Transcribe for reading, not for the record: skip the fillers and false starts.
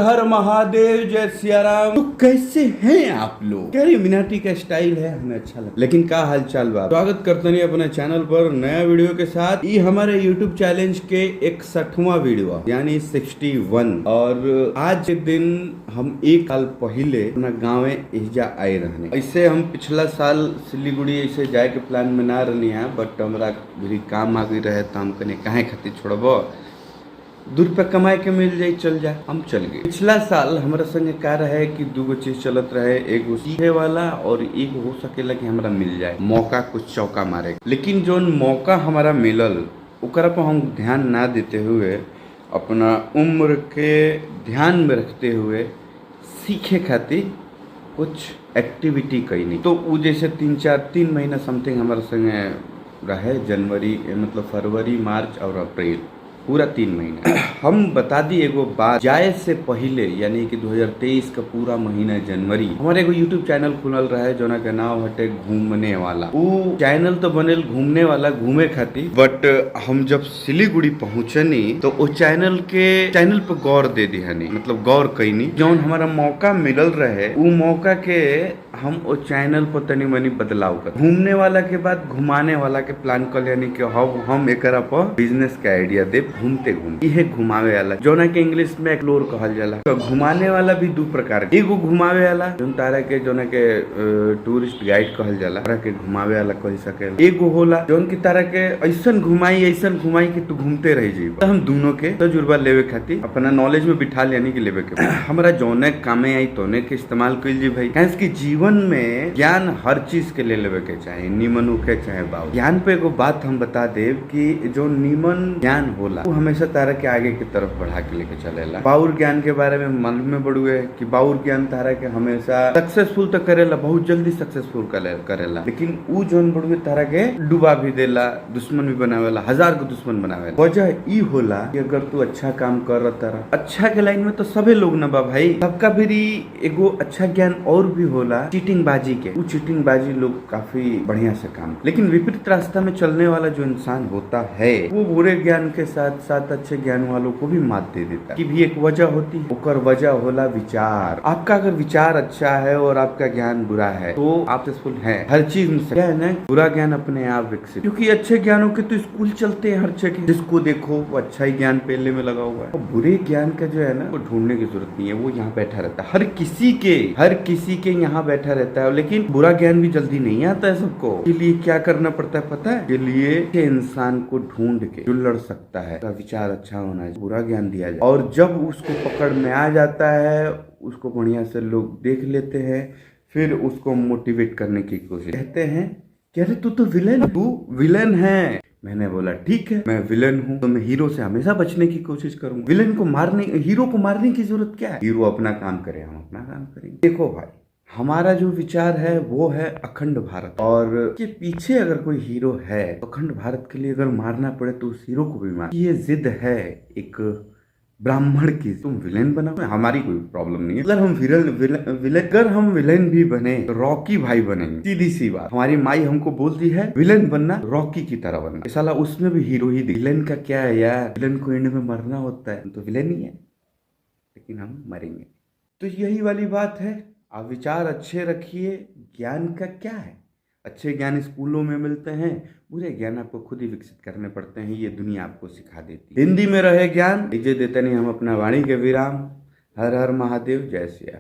हर महादेव, जय सिया राम। तो कैसे हैं आप लोग? कह रही मिनाटी का स्टाइल है, हमें अच्छा लगता, लेकिन का हाल चाल बा? स्वागत करते हैं अपने चैनल पर नया वीडियो के साथ। ये हमारे YouTube चैलेंज के 61वां वीडियो यानी 61। और आज के दिन हम एक साल पहले अपना गाँव एजा आए रहने। ऐसे हम पिछला साल सिलीगुड़ी ऐसे जाए के प्लान में ना रहनी है, बट हमारा भी काम आ गई रहे तो हम कने काहे खातिर छोड़बो, 2 रुपया कमाए के मिल जाए चल जाए, हम चल गए। पिछला साल हमारा संगे का रहे कि 2 चीज चलत रहे, एगो सीखे वाला और एक हो सकेला कि हमरा मिल जाए मौका कुछ चौका मारे। लेकिन जो मौका हमारा मिलल ओकरा पर हम ध्यान ना देते हुए, अपना उम्र के ध्यान में रखते हुए सीखे खातिर कुछ एक्टिविटी कैनी। तो वो जैसे 3 महीना समथिंग हमारे संगे रहे, जनवरी मतलब फरवरी, मार्च और अप्रैल, पूरा 3 महीना। हम बता दी एगो बात, जाए से पहले यानी कि 2023 का पूरा महीना जनवरी हमारे एगो YouTube चैनल खुलल रहे जोना के नाम हटे घूमने वाला। वो चैनल तो बनल घूमने वाला, घूमे खातिर, बट हम जब सिलीगुड़ी पहुंचनी तो वो चैनल पर गौर दे दिहनी, मतलब गौर कैनी। जौन हमारा मौका मिलल रहे वो मौका के हम वो चैनल पर तनी मनी बदलाव कर, घूमने वाला के बाद घुमाने वाला के प्लान कर यानी कि हम एकरा पर बिजनेस का आइडिया दे, घूमते घूमते ये घुमावे वाला जोना के इंग्लिश में एक्सप्लोर कहल जाला। तो घुमाने वाला भी 2 प्रकार के, एगो घुमावे वाला जोन तारा के जोना के टूरिस्ट गाइड कहल जाला, तारा के घुमावे वाला कह सकेला। एगो होला जोन की तारा के ऐसन घुमाई कि तू घूमते रह जाइबा। तो हम दोनों के तजुर्बा लेवे खातिर अपना नॉलेज में बिठा लेनी कि लेवे के हमरा जोने कामे आई तोने के इस्तेमाल कइल जी भाई। कैसे कि जीवन में ज्ञान हर चीज के ले लेवे के चाहे, निमन होके चाहे बाउर। ज्ञान पे एगो बात हम बता देव कि जो निमन ज्ञान होला वो हमेशा तारा के आगे की तरफ बढ़ा के लेके चलेला। बाउर ज्ञान के बारे में मालूम में बड़ुए कि बाउर ज्ञान तारा के हमेशा सक्सेसफुल तो करेला, बहुत जल्दी सक्सेसफुल करेला, लेकिन ऊ जोन बड़ुए तारा के डुबा भी देला, दुश्मन भी बनावेला, 1000 को दुश्मन बनावेला। वजह ई होला कि अगर तू अच्छा काम कर रहा तारा, अच्छा के लाइन में तो सभी लोग ना बा भाई, सबका भी एगो अच्छा ज्ञान और भी होला चीटिंग बाजी के। वो चीटिंग बाजी लोग काफी बढ़िया से काम, लेकिन विपरीत रास्ता में चलने वाला जो इंसान होता है वो बुरे ज्ञान के साथ साथ अच्छे ज्ञान वालों को भी मात दे देता है। कि भी एक वजह होती है, ओकर वजह होला विचार। आपका अगर विचार अच्छा है और आपका ज्ञान बुरा है तो आप सक्सेसफुल है हर चीज में। क्या है ना, बुरा ज्ञान अपने आप विकसित, क्योंकि अच्छे ज्ञानों के तो स्कूल चलते हैं हर जगह, जिसको देखो वो अच्छा ही ज्ञान पेलने में लगा हुआ है। और बुरे ज्ञान का जो है ना, वो ढूंढने की जरूरत नहीं है, वो यहाँ बैठा रहता है, हर किसी के यहाँ बैठा रहता है। लेकिन बुरा ज्ञान भी जल्दी नहीं आता है सबको। के लिए क्या करना पड़ता है पता है? के लिए इंसान को ढूंढ के जो लड़ सकता है, विचार अच्छा होना चाहिए, बुरा ज्ञान दिया जाए, और जब उसको पकड़ में आ जाता है उसको बढ़िया से लोग देख लेते हैं, फिर उसको मोटिवेट करने की कोशिश कहते हैं कि अरे तू तो विलन है। मैंने बोला ठीक है, मैं विलन हूँ तो मैं हीरो से हमेशा बचने की कोशिश करूंगा। हीरो को मारने की जरूरत क्या है? हीरो अपना काम करे, हम अपना काम करेंगे। देखो भाई, हमारा जो विचार है वो है अखंड भारत, और के पीछे अगर कोई हीरो है तो अखंड भारत के लिए अगर मारना पड़े तो उस हीरो को भी मार। ये जिद है एक ब्राह्मण की, तुम विलेन बना, हमारी कोई प्रॉब्लम नहीं है। अगर हम विलेन भी बने तो रॉकी भाई बनेंगे, सीधी सी बात। हमारी माई हमको बोलती है विलेन बनना, रॉकी की तरह बनना। साला उसमें भी हीरो ही। विलेन का क्या है यार, विलेन को एंड में मरना होता है, तो विलेन ही है, लेकिन हम मरेंगे। तो यही वाली बात है, आप विचार अच्छे रखिए। ज्ञान का क्या है, अच्छे ज्ञान स्कूलों में मिलते हैं, बुरे ज्ञान आपको खुद ही विकसित करने पड़ते हैं, ये दुनिया आपको सिखा देती है। हिंदी में रहे ज्ञान। इजे देते नहीं हम अपना वाणी के विराम। हर हर महादेव, जय सिया।